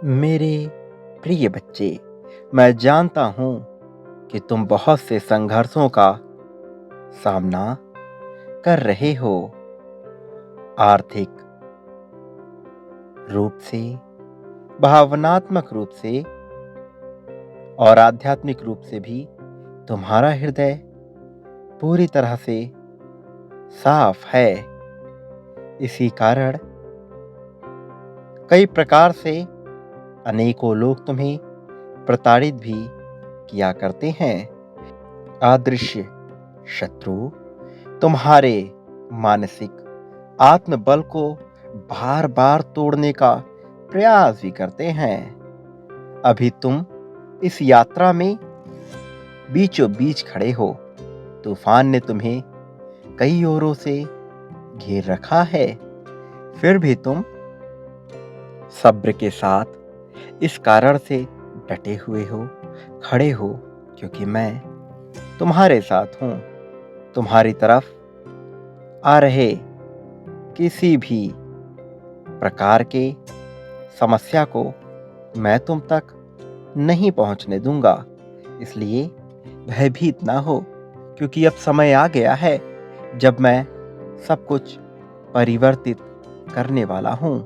मेरे प्रिय बच्चे, मैं जानता हूँ कि तुम बहुत से संघर्षों का सामना कर रहे हो। आर्थिक रूप से, भावनात्मक रूप से और आध्यात्मिक रूप से भी तुम्हारा हृदय पूरी तरह से साफ है। इसी कारण कई प्रकार से अनेकों लोग तुम्हें प्रताड़ित भी किया करते हैं। अदृश्य शत्रु तुम्हारे मानसिक आत्मबल को बार बार तोड़ने का प्रयास भी करते हैं। अभी तुम इस यात्रा में बीचों बीच खड़े हो। तूफान ने तुम्हें कई ओरों से घेर रखा है, फिर भी तुम सब्र के साथ इस कारण से डटे हुए हो, खड़े हो, क्योंकि मैं तुम्हारे साथ हूं। तुम्हारी तरफ आ रहे किसी भी प्रकार के समस्या को मैं तुम तक नहीं पहुंचने दूंगा। इसलिए भयभीत ना हो, क्योंकि अब समय आ गया है जब मैं सब कुछ परिवर्तित करने वाला हूं।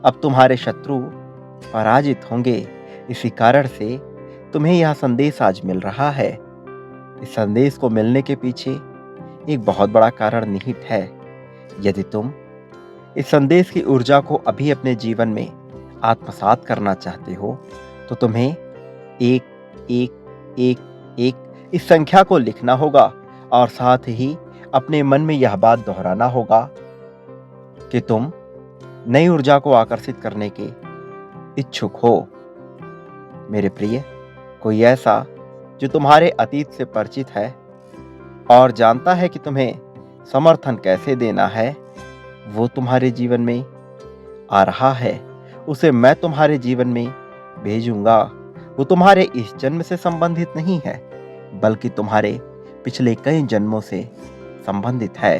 अब तुम्हारे शत्रु पराजित होंगे। इसी कारण से तुम्हें यह संदेश आज मिल रहा है। इस संदेश को मिलने के पीछे एक बहुत बड़ा कारण निहित है। यदि तुम इस संदेश की ऊर्जा को अभी अपने जीवन में आत्मसात करना चाहते हो, तो तुम्हें एक एक एक एक इस संख्या को लिखना होगा और साथ ही अपने मन में यह बात दोहराना होगा कि तुम नई ऊर्जा को आकर्षित करने के इच्छुक हो। मेरे प्रिय, कोई ऐसा जो तुम्हारे अतीत से परिचित है और जानता है कि तुम्हें समर्थन कैसे देना है, वो तुम्हारे जीवन में आ रहा है। उसे मैं तुम्हारे जीवन में भेजूंगा। वो तुम्हारे इस जन्म से संबंधित नहीं है, बल्कि तुम्हारे पिछले कई जन्मों से संबंधित है।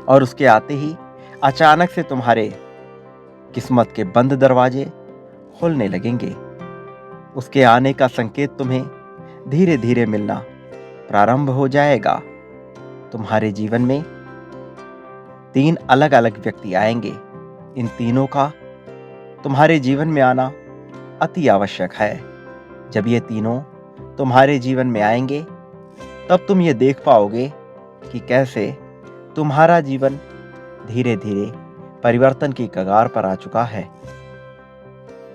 और उसके आते ही अचानक से तुम्हारे किस्मत के बंद दरवाजे खुलने लगेंगे। उसके आने का संकेत तुम्हें धीरे धीरे मिलना प्रारंभ हो जाएगा। तुम्हारे जीवन में 3 अलग अलग व्यक्ति आएंगे। इन तीनों का तुम्हारे जीवन में आना अति आवश्यक है। जब ये तीनों तुम्हारे जीवन में आएंगे, तब तुम ये देख पाओगे कि कैसे तुम्हारा जीवन धीरे धीरे परिवर्तन की कगार पर आ चुका है।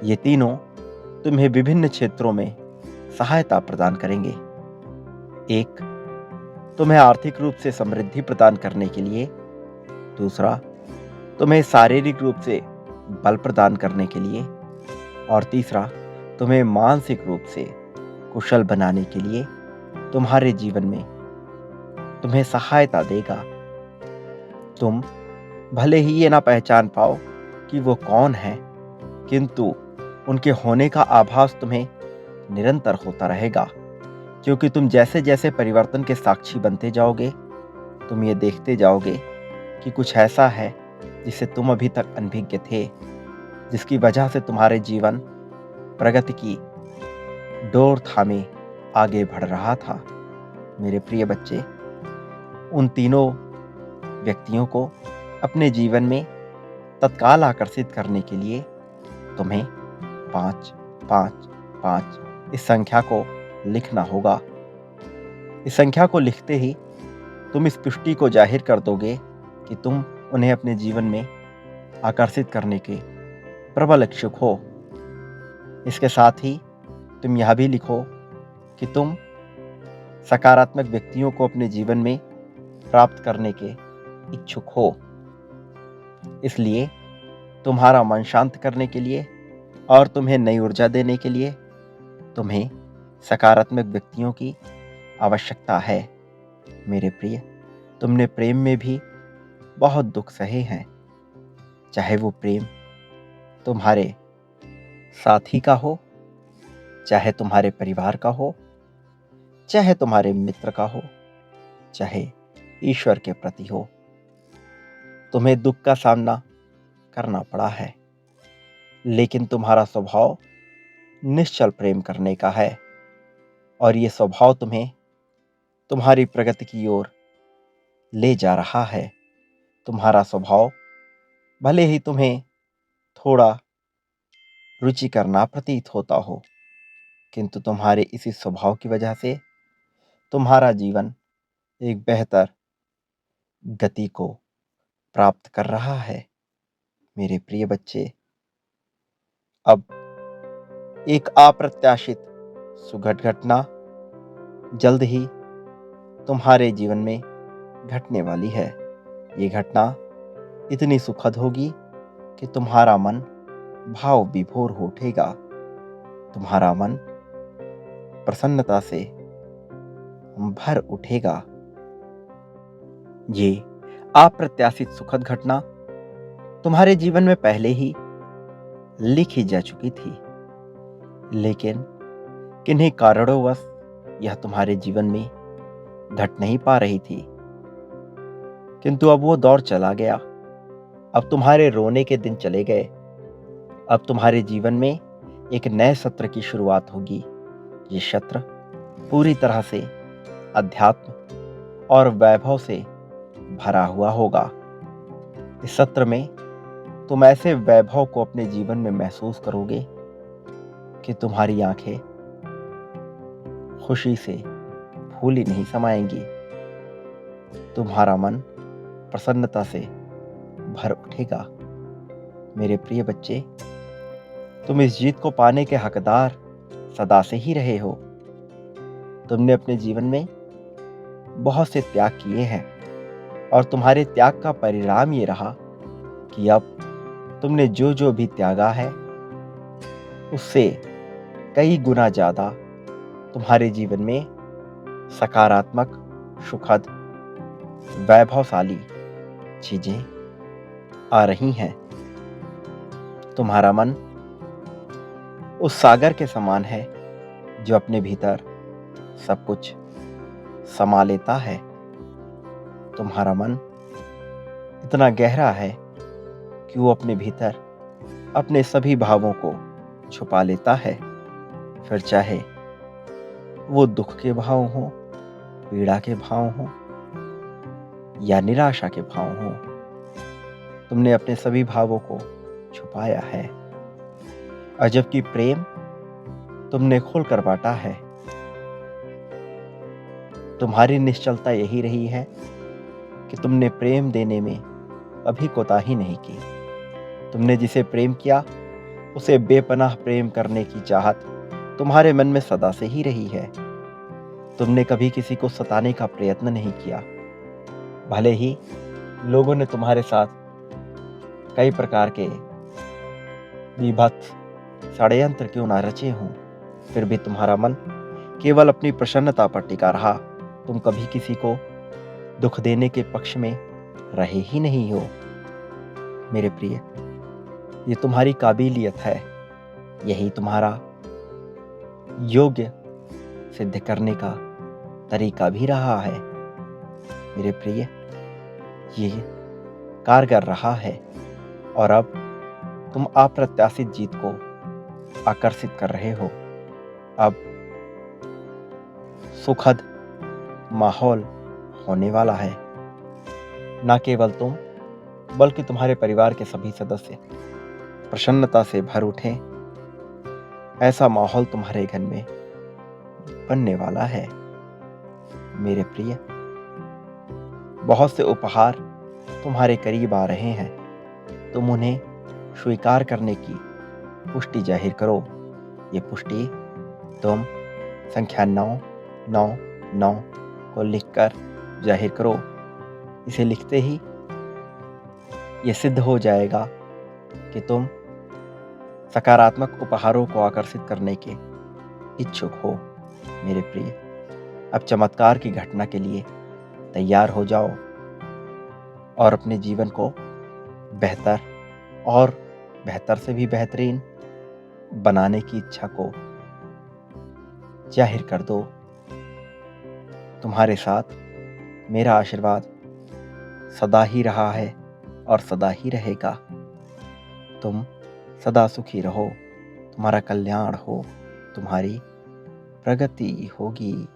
ये तीनों तुम्हें विभिन्न क्षेत्रों में सहायता प्रदान करेंगे। एक, तुम्हें आर्थिक रूप से समृद्धि प्रदान करने के लिए। दूसरा, तुम्हें शारीरिक रूप से बल प्रदान करने के लिए। और तीसरा, तुम्हें मानसिक रूप से कुशल बनाने के लिए तुम्हारे जीवन में तुम्हें सहायता देगा। तुम भले ही ये ना पहचान पाओ कि वो कौन है, किंतु उनके होने का आभास तुम्हें निरंतर होता रहेगा, क्योंकि तुम जैसे जैसे परिवर्तन के साक्षी बनते जाओगे, तुम ये देखते जाओगे कि कुछ ऐसा है जिससे तुम अभी तक अनभिज्ञ थे, जिसकी वजह से तुम्हारे जीवन प्रगति की डोर थामे आगे बढ़ रहा था। मेरे प्रिय बच्चे, उन तीनों व्यक्तियों को अपने जीवन में तत्काल आकर्षित करने के लिए तुम्हें 5 5 5 इस संख्या को लिखना होगा। इस संख्या को लिखते ही तुम इस पुष्टि को जाहिर कर दोगे कि तुम उन्हें अपने जीवन में आकर्षित करने के प्रबल इच्छुक हो। इसके साथ ही तुम यह भी लिखो कि तुम सकारात्मक व्यक्तियों को अपने जीवन में प्राप्त करने के इच्छुक हो। इसलिए तुम्हारा मन शांत करने के लिए और तुम्हें नई ऊर्जा देने के लिए तुम्हें सकारात्मक व्यक्तियों की आवश्यकता है। मेरे प्रिय, तुमने प्रेम में भी बहुत दुख सहे हैं, चाहे वो प्रेम तुम्हारे साथी का हो, चाहे तुम्हारे परिवार का हो, चाहे तुम्हारे मित्र का हो, चाहे ईश्वर के प्रति हो। तुम्हें दुख का सामना करना पड़ा है, लेकिन तुम्हारा स्वभाव निश्चल प्रेम करने का है और ये स्वभाव तुम्हें तुम्हारी प्रगति की ओर ले जा रहा है। तुम्हारा स्वभाव भले ही तुम्हें थोड़ा रुचिकर ना प्रतीत होता हो, किंतु तुम्हारे इसी स्वभाव की वजह से तुम्हारा जीवन एक बेहतर गति को प्राप्त कर रहा है। मेरे प्रिय बच्चे, अब एक अप्रत्याशित सुखद घटना जल्द ही तुम्हारे जीवन में घटने वाली है। ये घटना इतनी सुखद होगी कि तुम्हारा मन भाव विभोर हो उठेगा। तुम्हारा मन प्रसन्नता से भर उठेगा। ये अप्रत्याशित सुखद घटना तुम्हारे जीवन में पहले ही लिखी जा चुकी थी, लेकिन किन्हीं कारणोंवश यह तुम्हारे जीवन में घट नहीं पा रही थी। किंतु अब वो दौर चला गया। अब तुम्हारे रोने के दिन चले गए। अब तुम्हारे जीवन में एक नए सत्र की शुरुआत होगी। ये सत्र पूरी तरह से अध्यात्म और वैभव से भरा हुआ होगा। इस सत्र में तुम ऐसे वैभव को अपने जीवन में महसूस करोगे कि तुम्हारी आंखें खुशी से फूली नहीं समाएंगी। तुम्हारा मन प्रसन्नता से भर उठेगा। मेरे प्रिय बच्चे, तुम इस जीत को पाने के हकदार सदा से ही रहे हो। तुमने अपने जीवन में बहुत से त्याग किए हैं और तुम्हारे त्याग का परिणाम ये रहा कि अब तुमने जो जो भी त्यागा है उससे कई गुना ज्यादा तुम्हारे जीवन में सकारात्मक, सुखद, वैभवशाली चीजें आ रही हैं। तुम्हारा मन उस सागर के समान है जो अपने भीतर सब कुछ समा लेता है। तुम्हारा मन इतना गहरा है कि वो अपने भीतर अपने सभी भावों को छुपा लेता है, फिर चाहे वो दुख के भाव हो, पीड़ा के भाव हो या निराशा के भाव हो। तुमने अपने सभी भावों को छुपाया है और जबकि प्रेम तुमने खोलकर बांटा है। तुम्हारी निश्चलता यही रही है कि तुमने प्रेम देने में कभी कोताही नहीं की। तुमने जिसे प्रेम किया उसे बेपनाह प्रेम करने की चाहत तुम्हारे मन में सदा से ही रही है। तुमने कभी किसी को सताने का प्रयत्न नहीं किया। भले ही लोगों ने तुम्हारे साथ कई प्रकार के विभत्स षड्यंत्र क्यों ना रचे हों, फिर भी तुम्हारा मन केवल अपनी प्रसन्नता पर टिका रहा। तुम कभी किसी को दुख देने के पक्ष में रहे ही नहीं हो। मेरे प्रिय, ये तुम्हारी काबिलियत है। यही तुम्हारा योग्य सिद्ध करने का तरीका भी रहा है। मेरे प्रिय, ये कारगर रहा है और अब तुम अप्रत्याशित जीत को आकर्षित कर रहे हो। अब सुखद माहौल होने वाला है। न केवल तुम बल्कि तुम्हारे परिवार के सभी सदस्य प्रसन्नता से भर उठें, ऐसा माहौल तुम्हारे घर में बनने वाला है। मेरे प्रिय, बहुत से उपहार तुम्हारे करीब आ रहे हैं। तुम उन्हें स्वीकार करने की पुष्टि जाहिर करो। ये पुष्टि तुम संख्या 999 को लिखकर जाहिर करो। इसे लिखते ही यह सिद्ध हो जाएगा कि तुम सकारात्मक उपहारों को आकर्षित करने के इच्छुक हो। मेरे प्रिय, अब चमत्कार की घटना के लिए तैयार हो जाओ और अपने जीवन को बेहतर और बेहतर से भी बेहतरीन बनाने की इच्छा को जाहिर कर दो। तुम्हारे साथ मेरा आशीर्वाद सदा ही रहा है और सदा ही रहेगा। तुम सदा सुखी रहो, तुम्हारा कल्याण हो, तुम्हारी प्रगति होगी।